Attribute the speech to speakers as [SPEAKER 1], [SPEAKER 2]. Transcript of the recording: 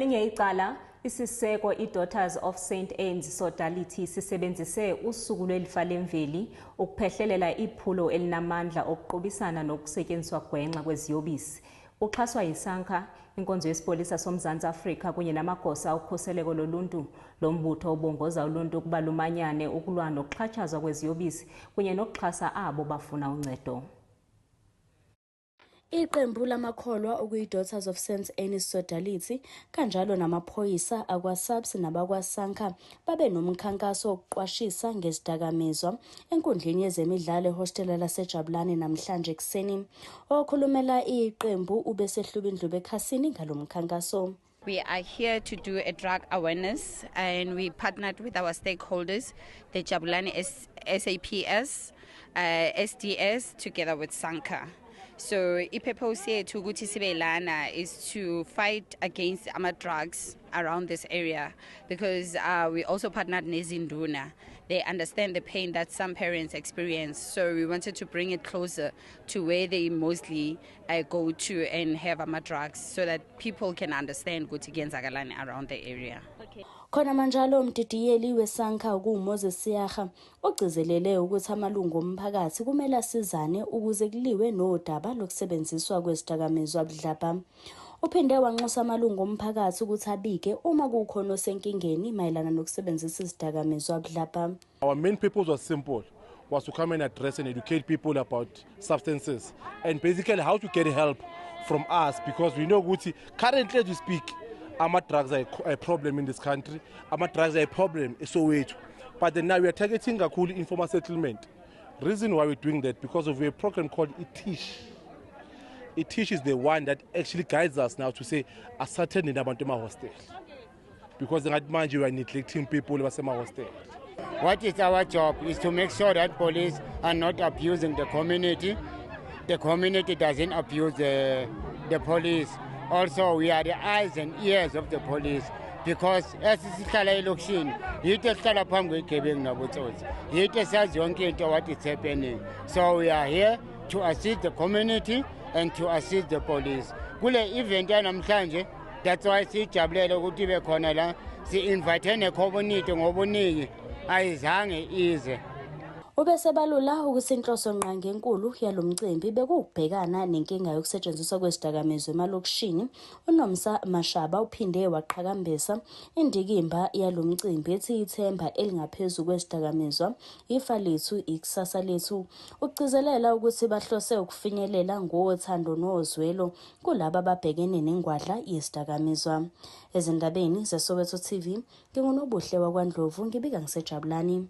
[SPEAKER 1] Elinye icala isiseko iDaughters of St Anne's Sodality sisebenzise usuku lwelifa lemveli ukuphehlelela iphulo elinamandla okuqubisana nokusetshenziswa gwenxa kweziyobisi. Uxhaswa yiSANCA, inkonzo yesipolisa soMzantsi Afrika kunye namagosa okhuseleko loluntu. Lo mbutho ubongoza uluntu ukuba lumanyane ukulwa nokuxhatshazwa kweziyobisi kunye nokuxhasa abo bafuna uncedo.
[SPEAKER 2] Iqembu lamakholwa okuyi-Daughters of St Anne's Sodality kanjalo namaphoyisa akwa-SAPS nabakwa-SANCA babe nomkhankaso wokuqwashisa ngezidakamizwa enkundleni yezemidlalo ehostela laseJabulani namhlanje ekuseni. Okhulumela iqembu ubesehlubindlube ekhasini ngalo mkhankaso.
[SPEAKER 3] We are here to do a drug awareness, and we partnered with our stakeholders, the Jabulani SAPS, SDS, together with SANCA. So, ipurpose yethu ukuthi sibe lana is to fight against drugs around this area, because we also partnered nezinduna. They understand the pain that some parents experience, so we wanted to bring it closer to where they mostly go to and have drugs, so that people can understand ukuthi kwenzakalani around the area.
[SPEAKER 2] Okay. Khona manjalo umdidiyeli weSANCA uMoses Siyaga ogcizelele ukuthi amalungu omphakathi kumele asizane ukuze kuliwe nodaba lokusebenziswa kwezidakamizwa budlabha. Uphinde wanxusa amalungu omphakathi ukuthi abike uma kukhona osenkingeni mayelana nokusebenzisa izidakamizwa budlabha.
[SPEAKER 4] Our main purpose was simple, was to come and address and educate people about substances and basically how to get help from us, because we know that currently as we speak, drugs are a problem in this country. Drugs are a problem in Soweto. But then now we are targeting a cool informal settlement. Reason why we're doing that, because of a program called ITISH. ITISH is the one that actually guides us now to say a certain in Abantema hostel. Because in that mind you are neglecting people in Abantema hostel.
[SPEAKER 5] What is our job is to make sure that police are not abusing the community. The community doesn't abuse the police. Also, we are the eyes and ears of the police, because as isihlala elokishini yithi esihlala phambi kwegebengu nabotsotsi, yithi esazi yonke into what is happening. So we are here to assist the community and to assist the police. Kule event yanamhlanje, that's why sijabulele ukuthi ibe khona la, si-invite ne-community ngobuningi ayizange ize.
[SPEAKER 2] Ubesebalula ukuthi inhloso nqangi enkulu yalomcimbi bekubhekana nenkinga yokusetshenziswa kwezidakamizwa emalokishini. uNomsa Mashaba uphinde waqhakambisa indikimba yalomcimbi ethi ithemba elingaphezulu kwezidakamizwa ifa lethu ikusasa lethu. Ugcizelela ukuthi bahlose ukufinyelela ngothando nozwelo kulabo ababhekene nengwadla yezidakamizwa. Ezindabeni zeSoweto TV, nginguNobuhle wakwaNdlovu ngibika ngiseJabulani.